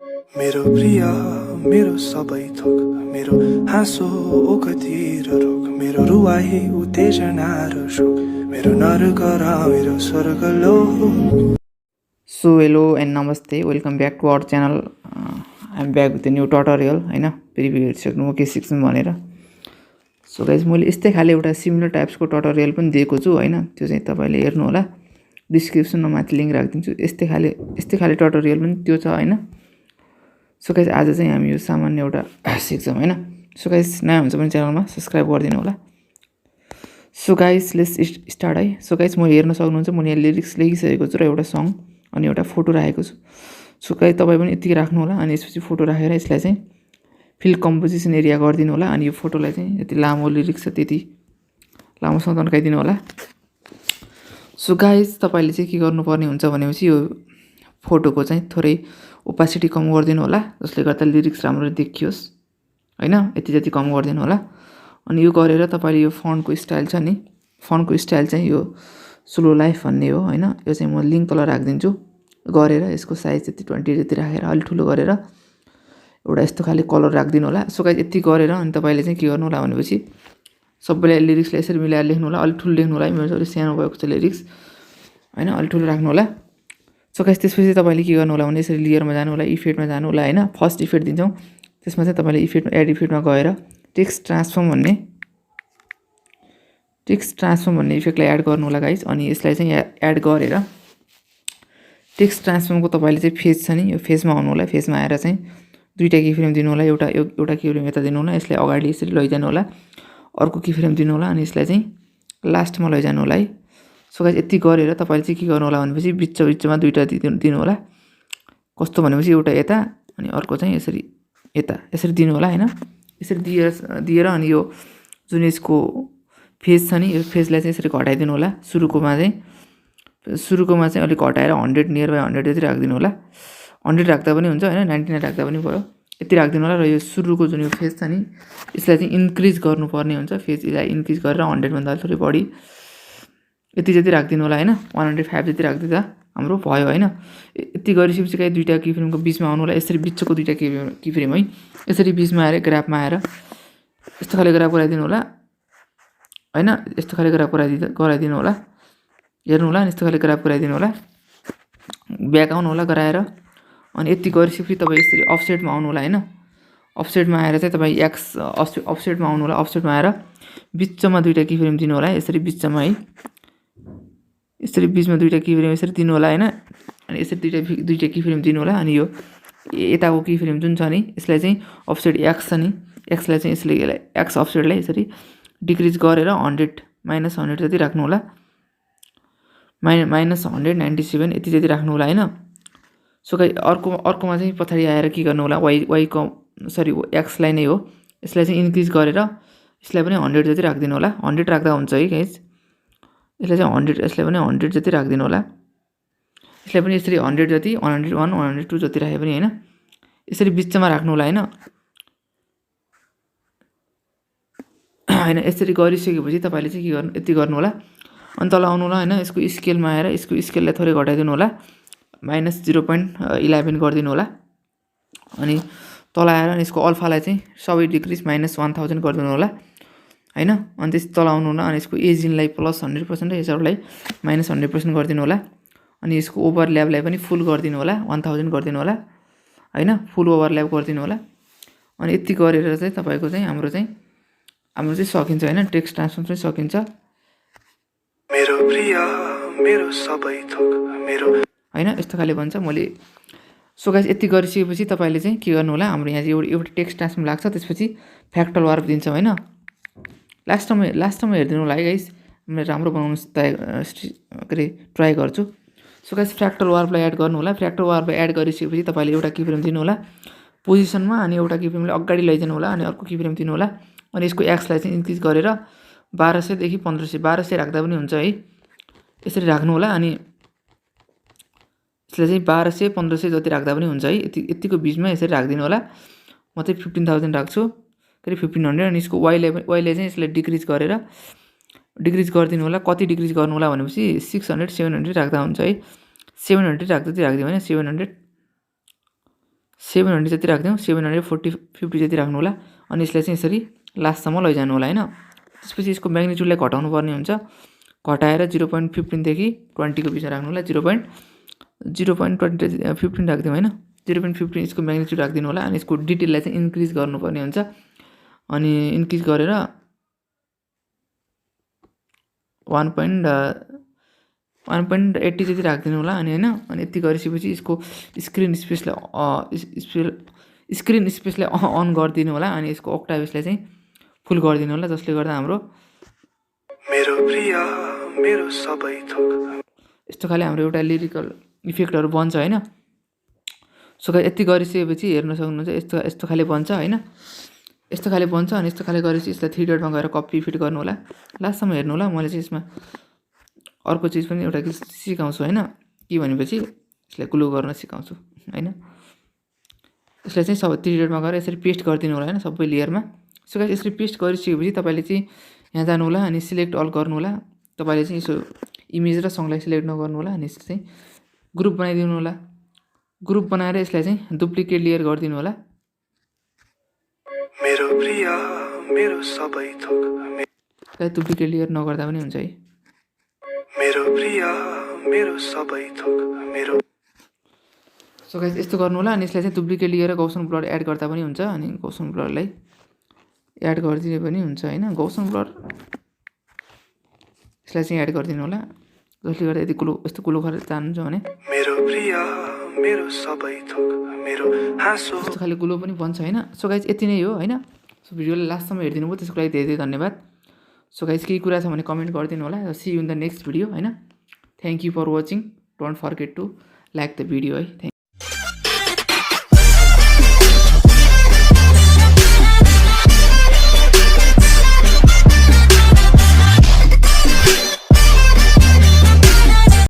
मेरो प्रिय मेरो सबै थोक मेरो हाँसो ओखतिर रोक मेरो रुवाही उत्तेजना र शोक मेरो नरक र मेरो स्वर्ग लो So hello and namaste, welcome back to our channel. I'm back with a new tutorial हैन फेरि हेरिसक्नु म के सिक्छु भनेर. सो गाइस मैले यस्तै खाले एउटा सिमिलर टाइप्सको ट्युटोरियल पनि दिएको छु हैन, त्यो चाहिँ तपाईले हेर्नु होला. डिस्क्रिप्सनमा माथि लिंक राखिदिन्छु. यस्तै खाले ट्युटोरियल पनि त्यो छ हैन. सो गाइस आज चाहिँ हामी यो सामान्य एउटा सिक्छौं हैन. सो गाइस नयाँ हुन्छ भने च्यानलमा सब्स्क्राइब गरिदिनु होला. सो गाइस लेट्स स्टार्ट है. सो गाइस म हेर्न सक्नुहुन्छ म यहाँ लिरिक्स लेखिसकेको छु र एउटा सङ अनि एउटा फोटो राखेको छु. सो गाइस तपाई पनि यतिकै राख्नु होला अनि यसपछि फोटो राखेर यसलाई चाहिँ फिल कम्पोजिसन एरिया गरिदिनु होला अनि यो फोटोलाई चाहिँ यति लामो लिरिक्स छ त्यति लामोसँग तन्काइदिनु होला. सो गाइस तपाईले चाहिँ के गर्नुपर्ने हुन्छ भनेपछि यो फोटोको चाहिँ थोरै ओपासिटी कम गरिदिनु होला जसले गर्दा लिरिक्स राम्रो देखियोस् हैन. यति जति कम गरिदिनु होला. अनि यो गरेर तपाईले यो फन्टको स्टाइल छ नि, फन्टको स्टाइल चाहिँ यो स्लो लाइफ भन्ने हो हैन. यो चाहिँ म लिंक तल राखिदिन्छु गरेर यसको साइज यति 20 जति राखेर अलि ठुलो गरेर एउटा यस्तो खाली कलर राखिदिनु होला. सो गाइस यति गरेर अनि तपाईले चाहिँ के गर्नु होला भनेपछि सबैले लिरिक्सलाई यसरी मिलाएर लेख्नु होला. अलि ठुलो लेख्नु होला. मेरो अलि सानो भएको छ लिरिक्स हैन, अलि ठुलो राख्नु होला. सो गाइस त्यसपछि तपाईले के गर्नु होला भने यसरी लेयरमा जानु होला, इफेक्टमा जानु होला हैन. फर्स्ट इफेक्ट दिन्छौं. त्यसमा चाहिँ तपाईले इफेक्टमा एड इफेक्टमा गएर टेक्स्ट ट्रान्सफर्म भन्ने इफेक्टलाई एड गर्नु होला गाइस. अनि यसलाई चाहिँ एड गरेर टेक्स्ट ट्रान्सफर्मको तपाईले चाहिँ फेज छ नि यो फेजमा आउनु होला. फेजमा आएर चाहिँ दुईटा की फ्रेम दिनु होला. एउटा की फ्रेम यता दिनु होला, यसलाई अगाडि यसरी लैजानु होला. अर्को की फ्रेम दिनु होला अनि यसलाई चाहिँ लास्टमा लैजानु होला है. सो गाइस यति गरेर तपाईले चाहिँ के गर्नु होला भनेपछि बिचमा दुईटा दिनु होला. कस्तो भनेपछि एउटा यता अनि अर्को चाहिँ यसरी यता यसरी दिनु होला हैन. यसरी दिएर अनि यो जुन यसको फेज छ नि यो फेजलाई चाहिँ यसरी घटाइदिनु होला. सुरुकोमा चाहिँ अलिक घटाएर 100 नियर बाइ 100 जति राख्दिनु होला. 100 राख्दा पनि हुन्छ हैन, 99 राख्दा पनि भयो. यति राख्दिनु होला र यो सुरुको जुन यो फेज छ नि यसलाई चाहिँ इन्क्रिज गर्नुपर्ने हुन्छ. फेजलाई इन्क्रिज गरेर 100 भन्दा थोरै बढी यति जति राख्दिनु होला हैन. 105 जति राख्दिदा हाम्रो भयो हैन. यति गरिसकेपछि चाहिँ दुईटा की फ्रेमको बीचमा आउनु होला. यसरी बिचको दुईटा की फ्रेम है यसरी बीचमा आएर ग्राफमा आएर यस्तो खाले ग्राफ गराइदिनु होला हैन. यस्तो खाले ग्राफ गराइदिनु होला. हेर्नु होला. यस्तो खाले ग्राफ गराइदिनु होला. ब्याक आउनु होला गराएर अनि यति गरिसकेपछि तपाई यसरी अफसेटमा आउनु होला हैन. अफसेटमा आएर चाहिँ तपाई एक्स अफसेटमा आउनु होला. अफसेटमा आएर बिचमा दुईटा की फ्रेम दिनु होला. यसरी बिचमा है यसरी बिचमा दुईटा की फ्रेम यसरी दिनु होला हैन. अनि यसरी दुईटा की फ्रेम दिनु होला. अनि यो यताको की फ्रेम जुन छ नि यसलाई चाहिँ अफसेट एक्स छ नि एक्सलाई चाहिँ यसले एक्स अफसेटलाई यसरी डिक्रिज गरेर 100 -100 जति राख्नु होला. -197 यति जति राख्नु होला हैन. सो गाइस अर्कोमा चाहिँ पछाडी आएर के गर्नु होला एक्सलाई नै हो यसलाई चाहिँ इन्क्रिज गरेर यसलाई पनि 100 जति राख्दिनु होला. 100 राख्दा हुन्छ है गाइस. यसलाई चाहिँ यसलाई पनि 100 जति राख्दिनु होला. यसलाई पनि यसरी 100 जति 101 102 जति राखे पनि हैन. यसरी बिचमा राख्नु होला हैन. हैन यसरी गरिसकेपछि तपाईले चाहिँ के गर्नु यति गर्नु होला. अनि तल आउनु होला हैन. यसको स्केलमा आएर यसको स्केललाई थोरै घटाइदिनु होला. -0.11 गरिदिनु होला. अनि तल आएर यसको अल्फालाई चाहिँ सबै डिक्रिज -1000 गरिदिनु होला हैन. अनि त्यस तल आउनु होला. अनि यसको एजिनलाई +100% र यसलाई -100% गरिदिनु होला. अनि यसको ओभरल्यापलाई पनि फुल गरिदिनु होला. 1000 गरिदिनु होला हैन. फुल ओभरल्याप गरिदिनु होला. अनि यति गरेर चाहिँ तपाईको चाहिँ हाम्रो चाहिँ सकिन्छ हैन. टेक्स्ट ट्रान्सफर्म चाहिँ सकिन्छ. मेरो प्रिय मेरो सबै थोक मेरो हैन यस्तो खाले भन्छ मैले. सो गाइस यति गरिसकेपछि तपाईले चाहिँ के गर्नु होला. हाम्रो यहाँ चाहिँ एउटा टेक्स्ट ट्रान्सफर्म लाग्छ. त्यसपछि फ्याक्टल वार्प दिन्छौं हैन. लास्टमा हेर्दिनु होला है गाइस. म राम्रो बनाउन ट्राई गर्छु. सो गाइस फ्याक्टल वार्पलाई एड गर्नु होला. फ्याक्टल वार्प एड गरिसकेपछि तपाईले एउटा की फ्रेम दिनु होला पोजिसनमा अनि एउटा की फ्रेमलाई अगाडि लैजानु होला अनि अर्को की फ्रेम दिनु होला. अनि यसको एक्सलाई चाहिँ इन्क्रिज गरेर 1200 देखि 1500 राख्दा पनि हुन्छ है. यसरी राख्नु होला. अनि यसलाई चाहिँ 1200 1500 जति राख्दा पनि हुन्छ है. यतिको बीचमा यसरी राख्दिनु होला. म चाहिँ 15000 राख्छु करिब 1500. अनि यसको वाइलाई चाहिँ यसलाई डिक्रिज गरिदिनु होला. कति डिक्रिज गर्नु होला भनेपछि 600 700 राख्दा हुन्छ है. 700 राख्दै राख्दियो हैन. 700 जति राखिदिउँ, 750 जति राख्नु होला। अनि यसलाई चाहिँ यसरी लास्टसम्म लैजानु होला हैन। त्यसपछि यसको म्याग्निट्युडलाई घटाउनु पर्ने हुन्छ। घटाएर 0.15 देखि 20 को बिचमा राख्नु होला। 0.15 राख्दिउँ हैन। 0.15 यसको म्याग्निट्युड राखिदिनु होला। अनि यसको डिटेललाई चाहिँ इन्क्रिज गर्नुपर्ने हुन्छ। अनि इन्क्रिज गरेर 1.80 जति राखिदिनु होला। अनि हैन, अनि यति गरिसकेपछि यसको स्क्रिन स्पेसलाई अन गरिदिनु होला। अनि यसको ओक्टाभेसलाई चाहिँ फुल गरिदिनु होला, जसले गर्दा हाम्रो मेरो प्रिय मेरो सबै थोक यस्तो खाले हाम्रो एउटा लिरिकल इफेक्टहरु बन्छ हैन। सो गाइस यति गरिसकेपछि हेर्न सक्नुहुन्छ यस्तो खाले बन्छ हैन। यस्तो खाले बन्छ। अनि यस्तो खाले गरेपछि यसलाई 3 डटमा गएर कपी फिट गर्नु होला। लास्टसम्म हेर्नु होला। मैले चाहिँ यसमा अर्को चीज पनि एउटा सिकाउँछु हैन, के भनेपछि यसलाई ग्लु गर्न सिकाउँछु हैन। यसलाई चाहिँ सबै 3 डटमा गएर यसरी पेस्ट गरिदिनु होला हैन सबै लेयरमा। सो गाइस यसरी पेस्ट गरिसकेपछि तपाईले चाहिँ यहाँ जानु होला। अनि सिलेक्ट अल गर्नु होला। तपाईले चाहिँ यसो इमेज र सँगलाई सिलेक्ट नगर्नु होला। अनि यसलाई चाहिँ ग्रुप बनाइदिनु होला। ग्रुप बनाएर यसलाई चाहिँ डुप्लिकेट लेयर गरिदिनु होला। मेरो प्रिय मेरो सबै थोक गाइस डुप्लिकेट लेयर नगर्दा पनि हुन्छ है। मेरो प्रिय मेरो सबै थोक मेरो। सो गाइस यस्तो गर्नु होला। अनि यसलाई चाहिँ डुप्लिकेट लेयर र गौसन ब्लर एड गर्दा पनि हुन्छ। अनि गौसन ब्लरलाई एड गरिदिने पनि हुन्छ हैन। गौसन ब्लर यसलाई चाहिँ एड गरिदिनु होला, जसले गर्दा यदि यस्तो ग्लु गरेर चाहनुहुन्छ भने मेरो प्रिय मेरो सबै थोक मेरो हाँसो यस्तो खाले ग्लु पनि बन्छ हैन। सो गाइस यति नै हो हैन। सो भिडियोलाई लास्टसम्म हेरिदिनु भयो, त्यसको लागि धेरै धेरै धन्यवाद। सो गाइस केही कुरा छ भने कमेन्ट गरिदिनु होला। See you in the next video हैन। Thank you for watching. Don't forget to like the video है।